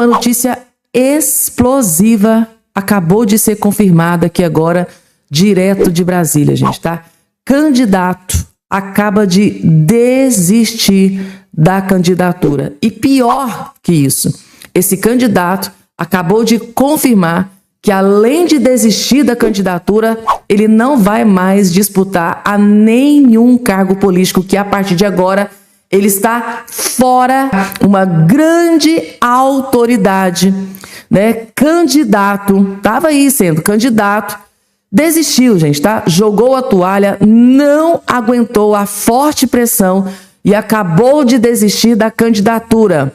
uma notícia explosiva acabou de ser confirmada aqui agora, direto de Brasília, gente, tá? Candidato acaba de desistir da candidatura. E pior que isso, esse candidato acabou de confirmar que, além de desistir da candidatura, ele não vai mais disputar a nenhum cargo político, que a partir de agora ele está fora, uma grande autoridade, né? Candidato, estava aí sendo candidato, desistiu, gente, tá? Jogou a toalha, não aguentou a forte pressão e acabou de desistir da candidatura.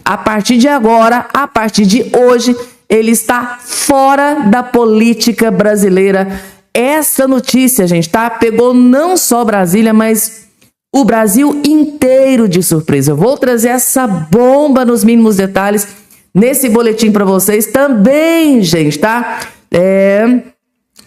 A partir de agora, a partir de hoje, ele está fora da política brasileira. Essa notícia, gente, tá? Pegou não só Brasília, mas o Brasil inteiro de surpresa. Eu vou trazer essa bomba nos mínimos detalhes nesse boletim para vocês também, gente, tá?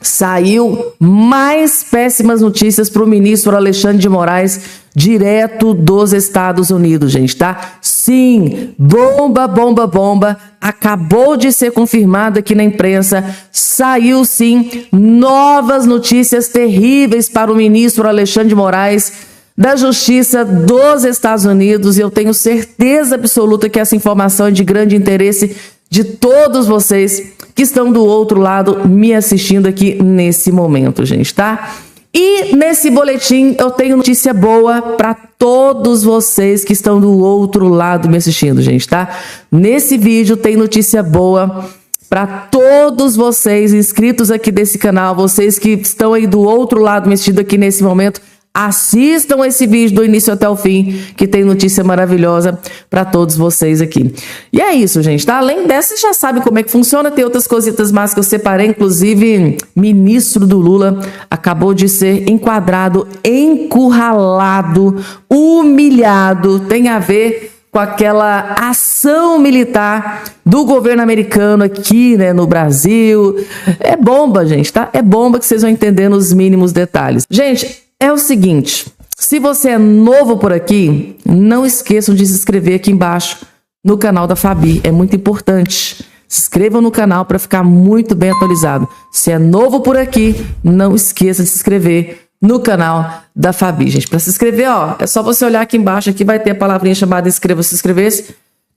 Saiu mais péssimas notícias para o ministro Alexandre de Moraes, direto dos Estados Unidos, gente, tá? Sim, bomba, bomba, bomba. Acabou de ser confirmado aqui na imprensa. Saiu, sim, novas notícias terríveis para o ministro Alexandre de Moraes da Justiça dos Estados Unidos. E eu tenho certeza absoluta que essa informação é de grande interesse de todos vocês que estão do outro lado me assistindo aqui nesse momento, gente, tá? E nesse boletim eu tenho notícia boa para todos vocês que estão do outro lado me assistindo, gente, tá? Nesse vídeo tem notícia boa para todos vocês inscritos aqui desse canal, vocês que estão aí do outro lado me assistindo aqui nesse momento. Assistam esse vídeo do início até o fim, que tem notícia maravilhosa para todos vocês aqui. E é isso, gente, tá? Além dessa, vocês já sabem como é que funciona. Tem outras cositas mais que eu separei. Inclusive, ministro do Lula acabou de ser enquadrado, encurralado, humilhado. Tem a ver com aquela ação militar do governo americano aqui, né, no Brasil. É bomba, gente, tá? É bomba que vocês vão entender nos mínimos detalhes. Gente, é o seguinte, se você é novo por aqui, não esqueçam de se inscrever aqui embaixo no canal da Fabi, é muito importante. Se inscrevam no canal para ficar muito bem atualizado. Se é novo por aqui, não esqueça de se inscrever no canal da Fabi, gente. Para se inscrever, ó, é só você olhar aqui embaixo, aqui vai ter a palavrinha chamada inscreva-se, inscrever-se.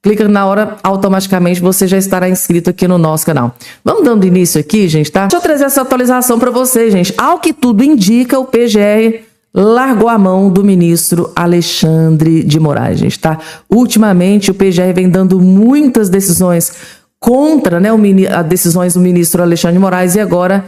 Clica na hora, automaticamente você já estará inscrito aqui no nosso canal. Vamos dando início aqui, gente, tá? Deixa eu trazer essa atualização para vocês, gente. Ao que tudo indica, o PGR largou a mão do ministro Alexandre de Moraes, gente, tá? Ultimamente, o PGR vem dando muitas decisões contra, né, as decisões do ministro Alexandre de Moraes, e agora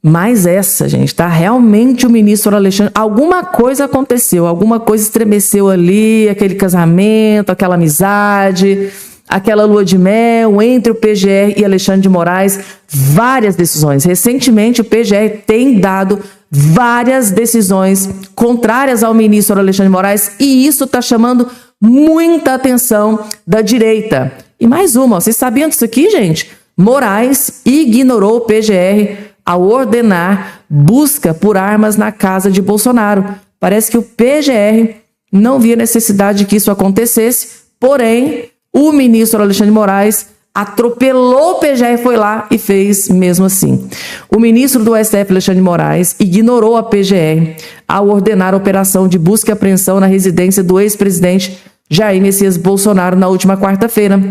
mais essa, gente, tá? Realmente o ministro Alexandre, alguma coisa aconteceu, alguma coisa estremeceu ali, aquele casamento, aquela amizade, aquela lua de mel entre o PGR e Alexandre de Moraes, várias decisões. Recentemente o PGR tem dado várias decisões contrárias ao ministro Alexandre de Moraes e isso está chamando muita atenção da direita. E mais uma, ó, vocês sabiam disso aqui, gente? Moraes ignorou o PGR ao ordenar busca por armas na casa de Bolsonaro. Parece que o PGR não via necessidade de que isso acontecesse, porém, o ministro Alexandre de Moraes atropelou o PGR, foi lá e fez mesmo assim. O ministro do STF, Alexandre de Moraes, ignorou a PGR ao ordenar a operação de busca e apreensão na residência do ex-presidente Jair Messias Bolsonaro na última quarta-feira.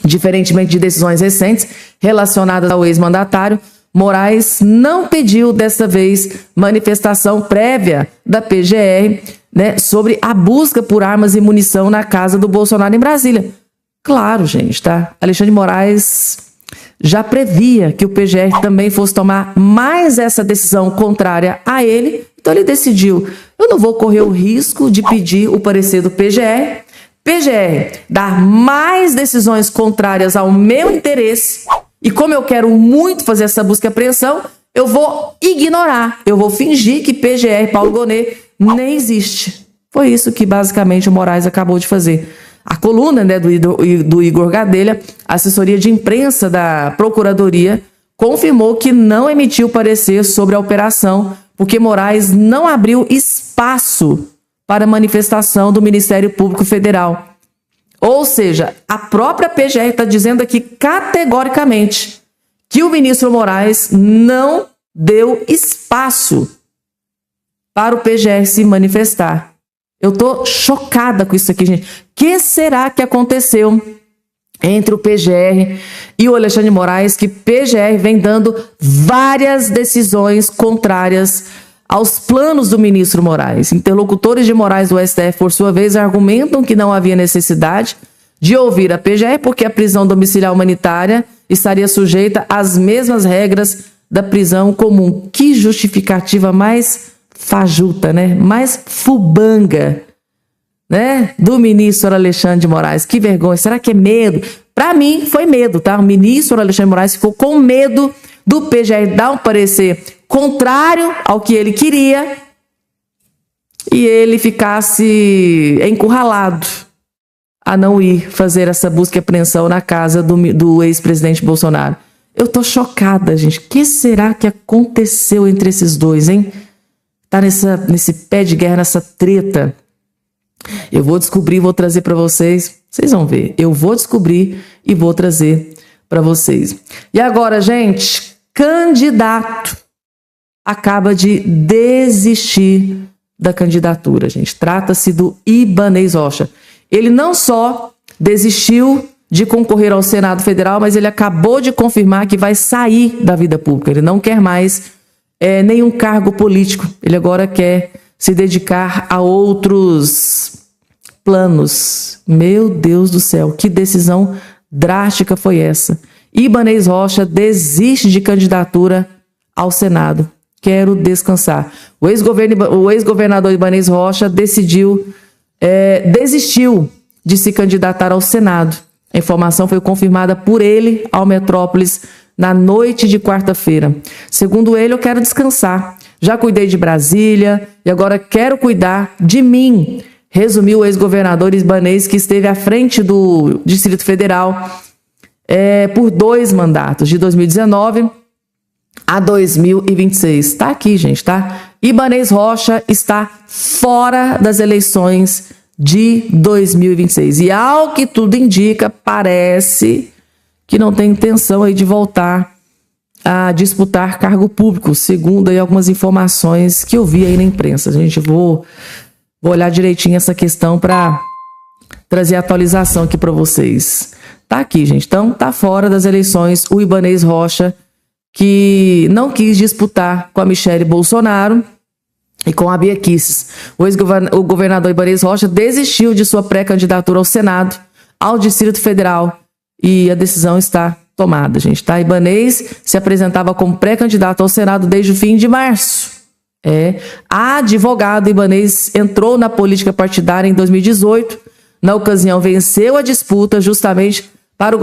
Diferentemente de decisões recentes relacionadas ao ex-mandatário, Moraes não pediu, dessa vez, manifestação prévia da PGR, né, sobre a busca por armas e munição na casa do Bolsonaro em Brasília. Claro, gente, tá? Alexandre de Moraes já previa que o PGR também fosse tomar mais essa decisão contrária a ele, então ele decidiu, eu não vou correr o risco de pedir o parecer do PGR dar mais decisões contrárias ao meu interesse. E como eu quero muito fazer essa busca e apreensão, eu vou ignorar, eu vou fingir que PGR Paulo Gonet nem existe. Foi isso que basicamente o Moraes acabou de fazer. A coluna, né, do Igor Gadelha, assessoria de imprensa da Procuradoria, confirmou que não emitiu parecer sobre a operação, porque Moraes não abriu espaço para manifestação do Ministério Público Federal. Ou seja, a própria PGR está dizendo aqui categoricamente que o ministro Moraes não deu espaço para o PGR se manifestar. Eu estou chocada com isso aqui, gente. O que será que aconteceu entre o PGR e o Alexandre de Moraes, que PGR vem dando várias decisões contrárias aos planos do ministro Moraes? Interlocutores de Moraes do STF, por sua vez, argumentam que não havia necessidade de ouvir a PGR porque a prisão domiciliar humanitária estaria sujeita às mesmas regras da prisão comum. Que justificativa mais fajuta, né? Mais fubanga, né? Do ministro Alexandre de Moraes. Que vergonha. Será que é medo? Para mim, foi medo, tá? O ministro Alexandre de Moraes ficou com medo do PGR dar um parecer contrário ao que ele queria e ele ficasse encurralado a não ir fazer essa busca e apreensão na casa do ex-presidente Bolsonaro. Eu tô chocada, gente. O que será que aconteceu entre esses dois, hein? Tá nesse pé de guerra, nessa treta. Eu vou descobrir e vou trazer para vocês. Vocês vão ver. Eu vou descobrir e vou trazer para vocês. E agora, gente, candidato acaba de desistir da candidatura, gente. Trata-se do Ibanez Rocha. Ele não só desistiu de concorrer ao Senado Federal, mas ele acabou de confirmar que vai sair da vida pública. Ele não quer mais nenhum cargo político. Ele agora quer se dedicar a outros planos. Meu Deus do céu, que decisão drástica foi essa? Ibanez Rocha desiste de candidatura ao Senado. Quero descansar. O ex-governador Ibanez Rocha desistiu de se candidatar ao Senado. A informação foi confirmada por ele ao Metrópolis na noite de quarta-feira. Segundo ele, eu quero descansar. Já cuidei de Brasília e agora quero cuidar de mim, resumiu o ex-governador Ibanez, que esteve à frente do Distrito Federal por 2 mandatos, de 2019 a 2026. Está aqui, gente, tá? Ibanez Rocha está fora das eleições de 2026. E ao que tudo indica, parece que não tem intenção aí de voltar a disputar cargo público, segundo aí algumas informações que eu vi aí na imprensa. Gente, vou olhar direitinho essa questão para trazer a atualização aqui para vocês. Tá aqui, gente. Então, tá fora das eleições o Ibanez Rocha, que não quis disputar com a Michele Bolsonaro e com a Bia Kicis. O governador Ibanez Rocha desistiu de sua pré-candidatura ao Senado, ao Distrito Federal, e a decisão está tomada, gente, tá? Ibanez se apresentava como pré-candidato ao Senado desde o fim de março. A advogado Ibanez entrou na política partidária em 2018. Na ocasião, venceu a disputa justamente para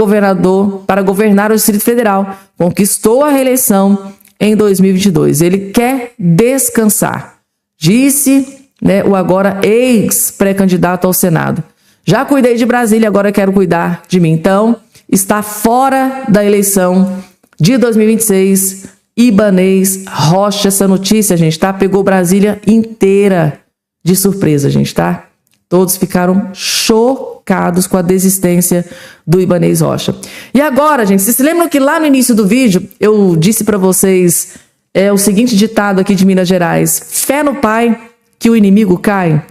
governar o Distrito Federal. Conquistou a reeleição em 2022. Ele quer descansar, disse, né, o agora ex-pré-candidato ao Senado. Já cuidei de Brasília, agora quero cuidar de mim. Então, está fora da eleição de 2026. Ibanez Rocha, essa notícia, gente, tá? Pegou Brasília inteira de surpresa, gente, tá? Todos ficaram chocados com a desistência do Ibanez Rocha. E agora, gente, vocês se lembram que lá no início do vídeo eu disse para vocês o seguinte ditado aqui de Minas Gerais: fé no pai que o inimigo cai.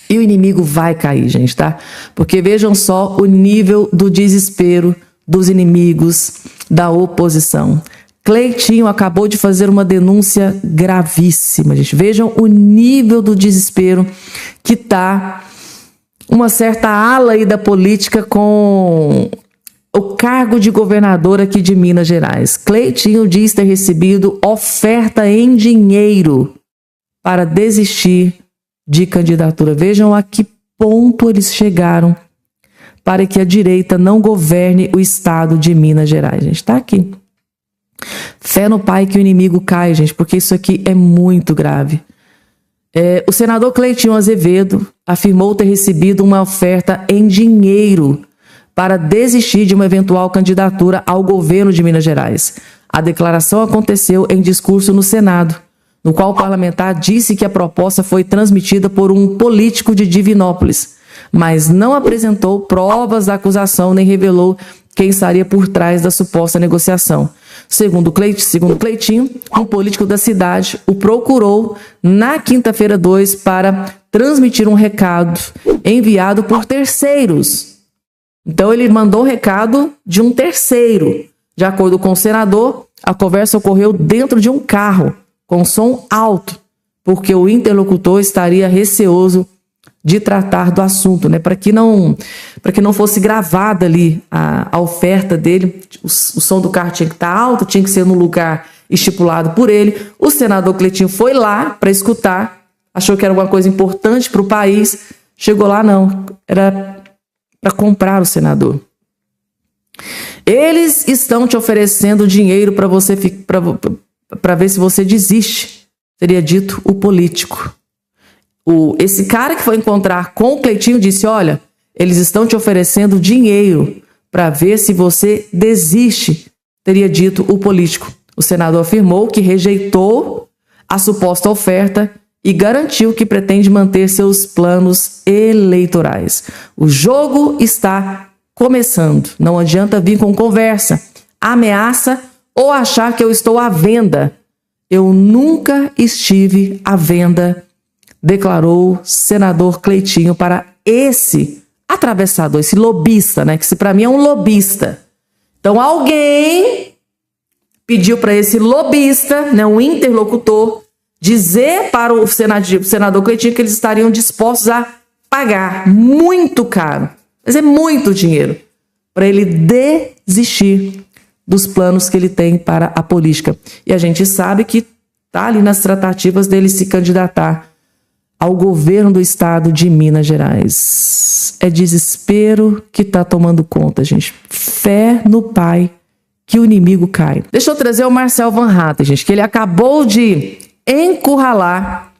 E o inimigo vai cair, gente, tá? Porque vejam só o nível do desespero dos inimigos da oposição. Cleitinho acabou de fazer uma denúncia gravíssima, gente. Vejam o nível do desespero que tá uma certa ala aí da política com o cargo de governador aqui de Minas Gerais. Cleitinho diz ter recebido oferta em dinheiro para desistir de candidatura. Vejam a que ponto eles chegaram para que a direita não governe o estado de Minas Gerais. Gente, tá aqui. Fé no pai que o inimigo cai, gente, porque isso aqui é muito grave. O senador Cleitinho Azevedo afirmou ter recebido uma oferta em dinheiro para desistir de uma eventual candidatura ao governo de Minas Gerais. A declaração aconteceu em discurso no Senado, no qual o parlamentar disse que a proposta foi transmitida por um político de Divinópolis, mas não apresentou provas da acusação nem revelou quem estaria por trás da suposta negociação. Segundo Cleitinho, um político da cidade o procurou na quinta-feira 2 para transmitir um recado enviado por terceiros. Então ele mandou o recado de um terceiro. De acordo com o senador, a conversa ocorreu dentro de um carro, com som alto, porque o interlocutor estaria receoso de tratar do assunto, né? Para que não fosse gravada ali a oferta dele, o som do carro tinha que estar alto, tinha que ser no lugar estipulado por ele. O senador Cleitinho foi lá para escutar, achou que era alguma coisa importante para o país, chegou lá, não, era para comprar o senador. Eles estão te oferecendo dinheiro para você para ver se você desiste, teria dito o político. Esse cara que foi encontrar com o Cleitinho disse, olha, eles estão te oferecendo dinheiro para ver se você desiste, teria dito o político. O senador afirmou que rejeitou a suposta oferta e garantiu que pretende manter seus planos eleitorais. O jogo está começando. Não adianta vir com conversa, ameaça ou achar que eu estou à venda. Eu nunca estive à venda, declarou senador Cleitinho para esse atravessador, esse lobista, né? Que para mim é um lobista. Então alguém pediu para esse lobista, né, um interlocutor, dizer para o senador Cleitinho que eles estariam dispostos a pagar muito caro, mas é muito dinheiro, para ele desistir dos planos que ele tem para a política. E a gente sabe que está ali nas tratativas dele se candidatar ao governo do estado de Minas Gerais. É desespero que está tomando conta, gente. Fé no Pai que o inimigo cai. Deixa eu trazer o Marcel Van Hatten, gente, que ele acabou de encurralar,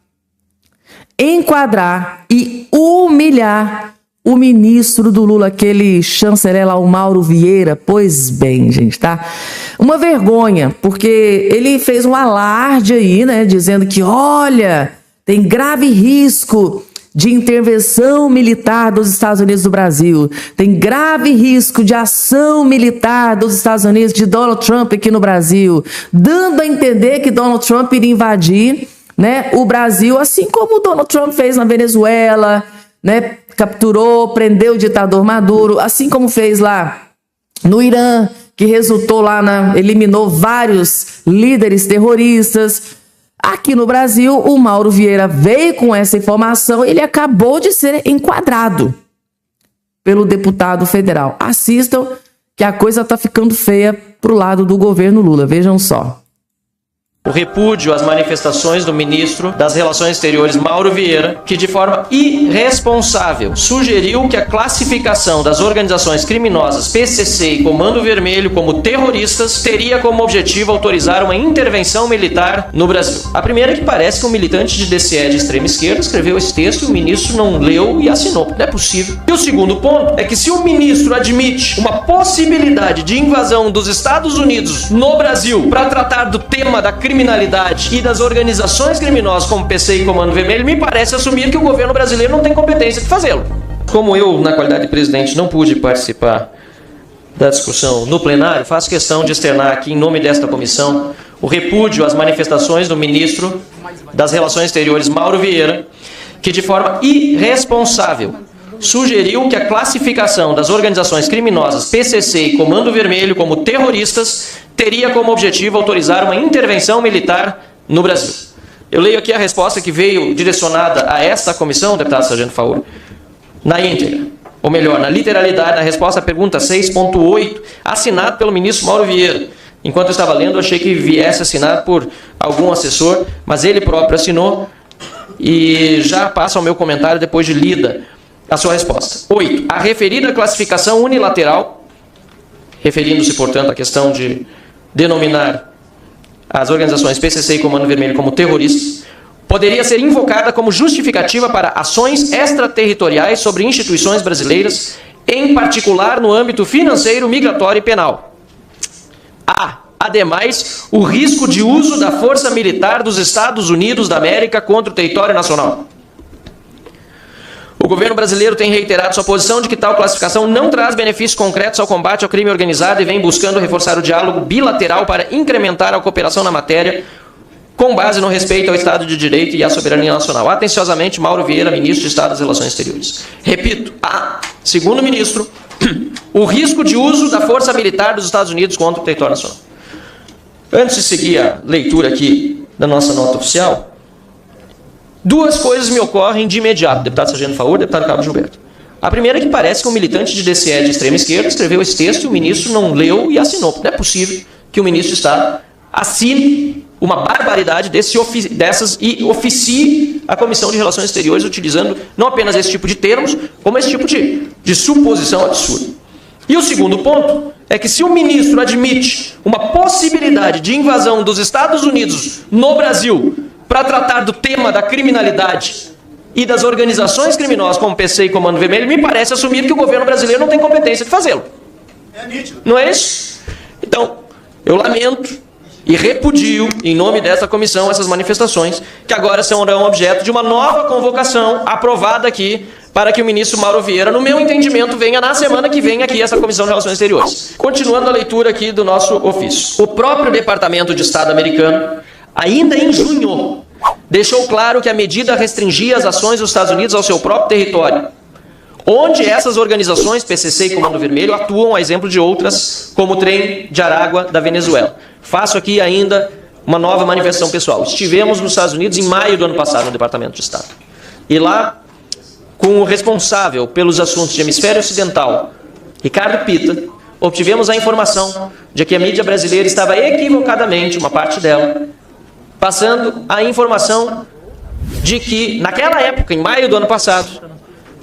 enquadrar e humilhar o ministro do Lula, aquele chanceler lá, o Mauro Vieira. Pois bem, gente, tá? Uma vergonha, porque ele fez um alarde aí, né, dizendo que, olha, tem grave risco de intervenção militar dos Estados Unidos do Brasil. Tem grave risco de ação militar dos Estados Unidos, de Donald Trump aqui no Brasil, dando a entender que Donald Trump iria invadir, né, o Brasil, assim como o Donald Trump fez na Venezuela, né, capturou, prendeu o ditador Maduro, assim como fez lá no Irã, que resultou lá eliminou vários líderes terroristas. Aqui no Brasil, o Mauro Vieira veio com essa informação, ele acabou de ser enquadrado pelo deputado federal. Assistam que a coisa está ficando feia para o lado do governo Lula, vejam só. O repúdio às manifestações do ministro das Relações Exteriores, Mauro Vieira, que de forma irresponsável sugeriu que a classificação das organizações criminosas PCC e Comando Vermelho como terroristas teria como objetivo autorizar uma intervenção militar no Brasil. A primeira é que parece que um militante de DCE de extrema esquerda escreveu esse texto e o ministro não leu e assinou. Não é possível. E o segundo ponto é que se o ministro admite uma possibilidade de invasão dos Estados Unidos no Brasil para tratar do tema da criminalidade e das organizações criminosas como PC e Comando Vermelho, me parece assumir que o governo brasileiro não tem competência de fazê-lo. Como eu, na qualidade de presidente, não pude participar da discussão no plenário, faço questão de externar aqui, em nome desta comissão, o repúdio às manifestações do ministro das Relações Exteriores, Mauro Vieira, que de forma irresponsável sugeriu que a classificação das organizações criminosas PCC e Comando Vermelho como terroristas teria como objetivo autorizar uma intervenção militar no Brasil. Eu leio aqui a resposta que veio direcionada a esta comissão, deputado Sargento Faur, na íntegra, ou melhor, na literalidade, na resposta à pergunta 6.8, assinado pelo ministro Mauro Vieira. Enquanto eu estava lendo, eu achei que viesse assinado por algum assessor, mas ele próprio assinou e já passa ao meu comentário depois de lida a sua resposta. 8. A referida classificação unilateral, referindo-se, portanto, à questão de denominar as organizações PCC e Comando Vermelho como terroristas, poderia ser invocada como justificativa para ações extraterritoriais sobre instituições brasileiras, em particular no âmbito financeiro, migratório e penal. Ademais, o risco de uso da força militar dos Estados Unidos da América contra o território nacional. O governo brasileiro tem reiterado sua posição de que tal classificação não traz benefícios concretos ao combate ao crime organizado e vem buscando reforçar o diálogo bilateral para incrementar a cooperação na matéria, com base no respeito ao Estado de Direito e à soberania nacional. Atenciosamente, Mauro Vieira, ministro de Estado das Relações Exteriores. Repito, segundo o ministro, o risco de uso da força militar dos Estados Unidos contra o território nacional. Antes de seguir a leitura aqui da nossa nota oficial, duas coisas me ocorrem de imediato, deputado Sargento Faur, deputado Cabo Gilberto. A primeira é que parece que um militante de DCE de extrema esquerda escreveu esse texto e o ministro não leu e assinou. Não é possível que o ministro de Estado assine uma barbaridade dessas e oficie a Comissão de Relações Exteriores utilizando não apenas esse tipo de termos, como esse tipo de suposição absurda. E o segundo ponto é que se o ministro admite uma possibilidade de invasão dos Estados Unidos no Brasil para tratar do tema da criminalidade e das organizações criminosas como PC e Comando Vermelho, me parece assumir que o governo brasileiro não tem competência de fazê-lo. É nítido. Não é isso? Então, eu lamento e repudio, em nome dessa comissão, essas manifestações, que agora serão objeto de uma nova convocação aprovada aqui, para que o ministro Mauro Vieira, no meu entendimento, venha na semana que vem aqui essa Comissão de Relações Exteriores. Continuando a leitura aqui do nosso ofício. O próprio Departamento de Estado americano, ainda em junho, deixou claro que a medida restringia as ações dos Estados Unidos ao seu próprio território, onde essas organizações, PCC e Comando Vermelho, atuam a exemplo de outras, como o Trem de Aragua da Venezuela. Faço aqui ainda uma nova manifestação pessoal. Estivemos nos Estados Unidos em maio do ano passado, no Departamento de Estado. E lá, com o responsável pelos assuntos de hemisfério ocidental, Ricardo Pita, obtivemos a informação de que a mídia brasileira estava equivocadamente, uma parte dela, passando a informação de que, naquela época, em maio do ano passado,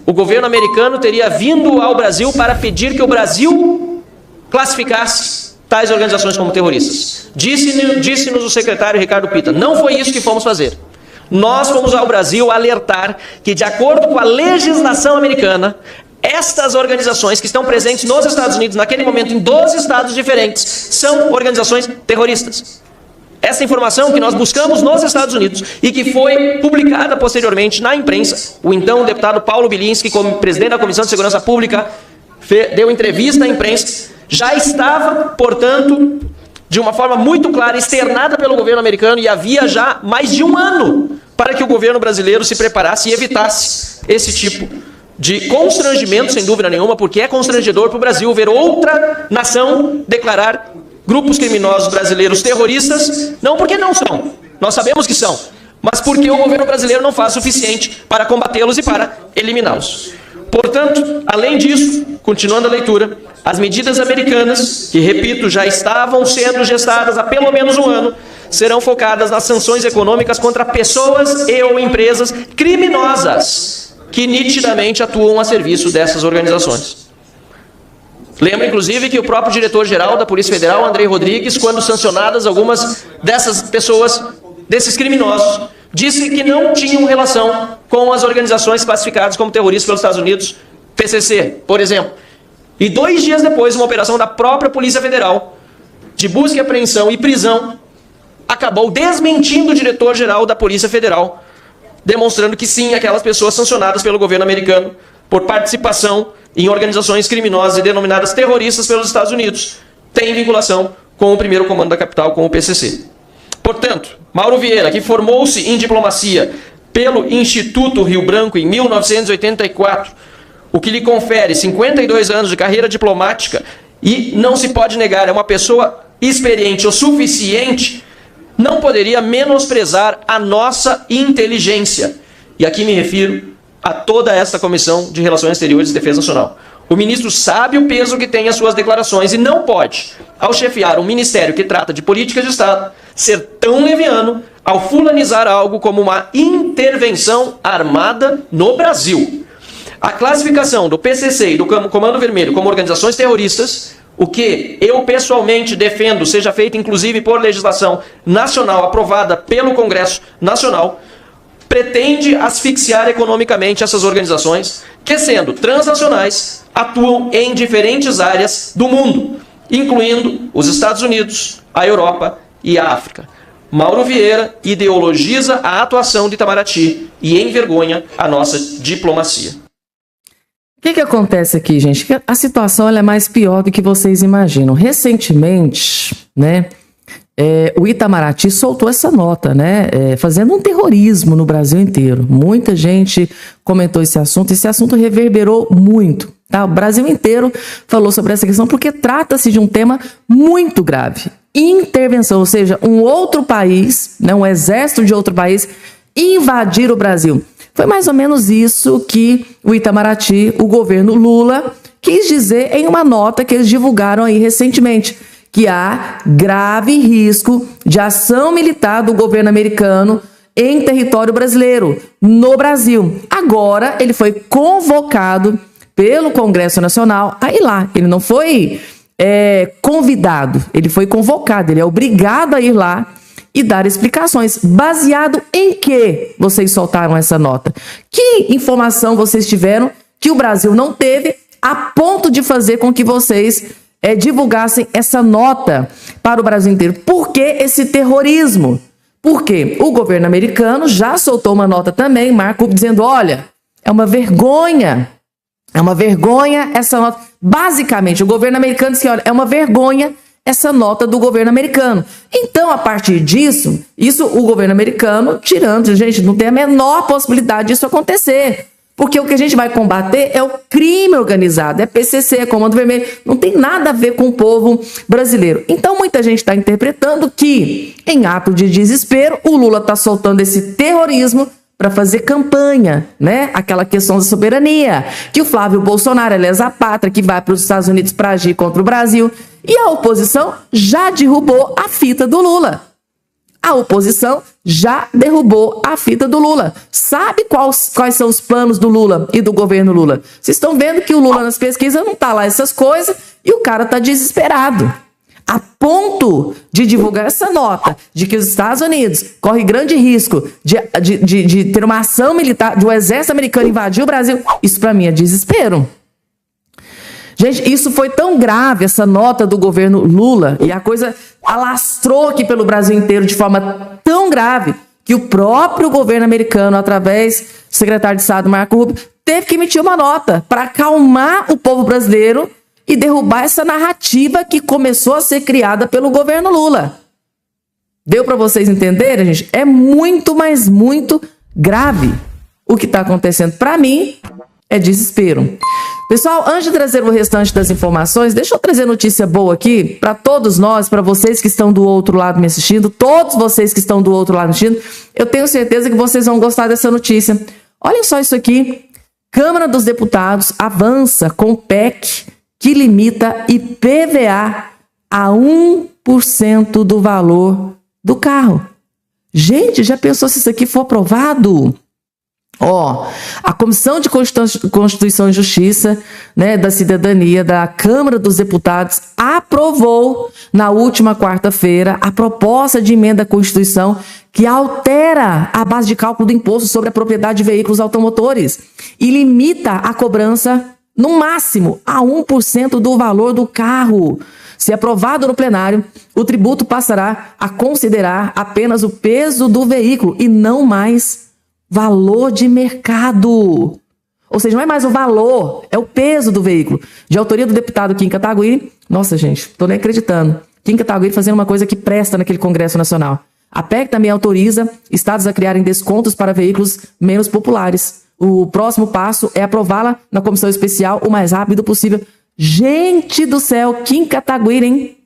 o governo americano teria vindo ao Brasil para pedir que o Brasil classificasse tais organizações como terroristas. Disse-nos o secretário Ricardo Pita, não foi isso que fomos fazer. Nós fomos ao Brasil alertar que, de acordo com a legislação americana, estas organizações que estão presentes nos Estados Unidos, naquele momento em 12 estados diferentes, são organizações terroristas. Essa informação que nós buscamos nos Estados Unidos e que foi publicada posteriormente na imprensa, o então deputado Paulo Bilinski, como presidente da Comissão de Segurança Pública, deu entrevista à imprensa, já estava, portanto, de uma forma muito clara, externada pelo governo americano, e havia já mais de um ano para que o governo brasileiro se preparasse e evitasse esse tipo de constrangimento, sem dúvida nenhuma, porque é constrangedor para o Brasil ver outra nação declarar grupos criminosos brasileiros terroristas, não porque não são, nós sabemos que são, mas porque o governo brasileiro não faz o suficiente para combatê-los e para eliminá-los. Portanto, além disso, continuando a leitura, as medidas americanas, que, repito, já estavam sendo gestadas há pelo menos um ano, serão focadas nas sanções econômicas contra pessoas e ou empresas criminosas que nitidamente atuam a serviço dessas organizações. Lembro, inclusive, que o próprio diretor-geral da Polícia Federal, Andrei Rodrigues, quando sancionadas algumas dessas pessoas, desses criminosos, disse que não tinham relação com as organizações classificadas como terroristas pelos Estados Unidos, PCC, por exemplo. E 2 dias depois, uma operação da própria Polícia Federal, de busca e apreensão e prisão, acabou desmentindo o diretor-geral da Polícia Federal, demonstrando que sim, aquelas pessoas sancionadas pelo governo americano por participação em organizações criminosas e denominadas terroristas pelos Estados Unidos têm vinculação com o primeiro comando da capital, com o PCC. Portanto, Mauro Vieira, que formou-se em diplomacia pelo Instituto Rio Branco em 1984, o que lhe confere 52 anos de carreira diplomática, e não se pode negar, é uma pessoa experiente o suficiente, não poderia menosprezar a nossa inteligência. E aqui me refiro a toda esta Comissão de Relações Exteriores e Defesa Nacional. O ministro sabe o peso que tem as suas declarações e não pode, ao chefiar um ministério que trata de políticas de Estado, ser tão leviano ao fulanizar algo como uma intervenção armada no Brasil. A classificação do PCC e do Comando Vermelho como organizações terroristas, o que eu pessoalmente defendo seja feito inclusive por legislação nacional aprovada pelo Congresso Nacional, pretende asfixiar economicamente essas organizações que, sendo transnacionais, atuam em diferentes áreas do mundo, incluindo os Estados Unidos, a Europa e a África. Mauro Vieira ideologiza a atuação de Itamaraty e envergonha a nossa diplomacia. que acontece aqui, gente? A situação ela é mais pior do que vocês imaginam. Recentemente, né, o Itamaraty soltou essa nota, né, fazendo um terrorismo no Brasil inteiro. Muita gente comentou esse assunto reverberou muito. Tá? O Brasil inteiro falou sobre essa questão porque trata-se de um tema muito grave. Intervenção, ou seja, um outro país, né, um exército de outro país, invadir o Brasil. Foi mais ou menos isso que o Itamaraty, o governo Lula, quis dizer em uma nota que eles divulgaram aí recentemente, que há grave risco de ação militar do governo americano em território brasileiro, no Brasil. Agora, ele foi convocado pelo Congresso Nacional a ir lá. Ele não foi convidado, ele foi convocado, ele é obrigado a ir lá e dar explicações. Baseado em que vocês soltaram essa nota? Que informação vocês tiveram que o Brasil não teve a ponto de fazer com que vocês divulgassem essa nota para o Brasil inteiro? Por que esse terrorismo? Porque o governo americano já soltou uma nota também, Marco Rubio, dizendo, olha, é uma vergonha essa nota. Basicamente, o governo americano disse que, olha, é uma vergonha essa nota do governo americano. Então, a partir disso, o governo americano tirando, gente, não tem a menor possibilidade disso acontecer. Porque o que a gente vai combater é o crime organizado, é PCC, é Comando Vermelho, não tem nada a ver com o povo brasileiro. Então, muita gente está interpretando que, em ato de desespero, o Lula está soltando esse terrorismo para fazer campanha, né? Aquela questão da soberania, que o Flávio Bolsonaro, ele é zapatra, que vai para os Estados Unidos para agir contra o Brasil. E a oposição já derrubou a fita do Lula. A oposição já derrubou a fita do Lula. Sabe quais são os planos do Lula e do governo Lula? Vocês estão vendo que o Lula nas pesquisas não está lá essas coisas e o cara está desesperado. A ponto de divulgar essa nota de que os Estados Unidos correm grande risco de ter uma ação militar, do exército americano invadir o Brasil. Isso para mim é desespero. Gente, isso foi tão grave, essa nota do governo Lula, e a coisa alastrou aqui pelo Brasil inteiro de forma tão grave, que o próprio governo americano, através do secretário de Estado, Marco Rubio, teve que emitir uma nota para acalmar o povo brasileiro e derrubar essa narrativa que começou a ser criada pelo governo Lula. Deu para vocês entenderem, gente? É muito, mas muito grave o que está acontecendo. Para mim, é desespero. Pessoal, antes de trazer o restante das informações, deixa eu trazer notícia boa aqui para todos nós, para vocês que estão do outro lado me assistindo, todos vocês que estão do outro lado me assistindo, eu tenho certeza que vocês vão gostar dessa notícia. Olhem só isso aqui. Câmara dos Deputados avança com PEC que limita IPVA a 1% do valor do carro. Gente, já pensou se isso aqui for aprovado? A Comissão de Constituição e Justiça, né, da Cidadania da Câmara dos Deputados aprovou na última quarta-feira a proposta de emenda à Constituição que altera a base de cálculo do imposto sobre a propriedade de veículos automotores e limita a cobrança no máximo a 1% do valor do carro. Se aprovado no plenário, o tributo passará a considerar apenas o peso do veículo e não mais valor de mercado. Ou seja, não é mais o valor, é o peso do veículo. De autoria do deputado Kim Kataguiri. Nossa, gente, tô nem acreditando. Kim Kataguiri fazendo uma coisa que presta naquele Congresso Nacional. A PEC também autoriza estados a criarem descontos para veículos menos populares. O próximo passo é aprová-la na comissão especial o mais rápido possível. Gente do céu, Kim Kataguiri, hein?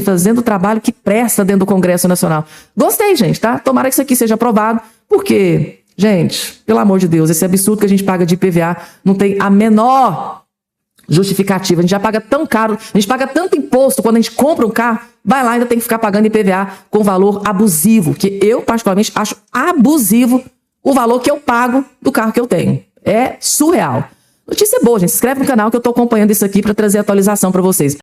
Fazendo o trabalho que presta dentro do Congresso Nacional. Gostei, gente, tá? Tomara que isso aqui seja aprovado, porque, gente, pelo amor de Deus, esse absurdo que a gente paga de IPVA não tem a menor justificativa. A gente já paga tão caro, a gente paga tanto imposto quando a gente compra um carro, vai lá e ainda tem que ficar pagando IPVA com valor abusivo, que eu, particularmente, acho abusivo o valor que eu pago do carro que eu tenho. É surreal. Notícia boa, gente. Se inscreve no canal que eu tô acompanhando isso aqui para trazer atualização para vocês.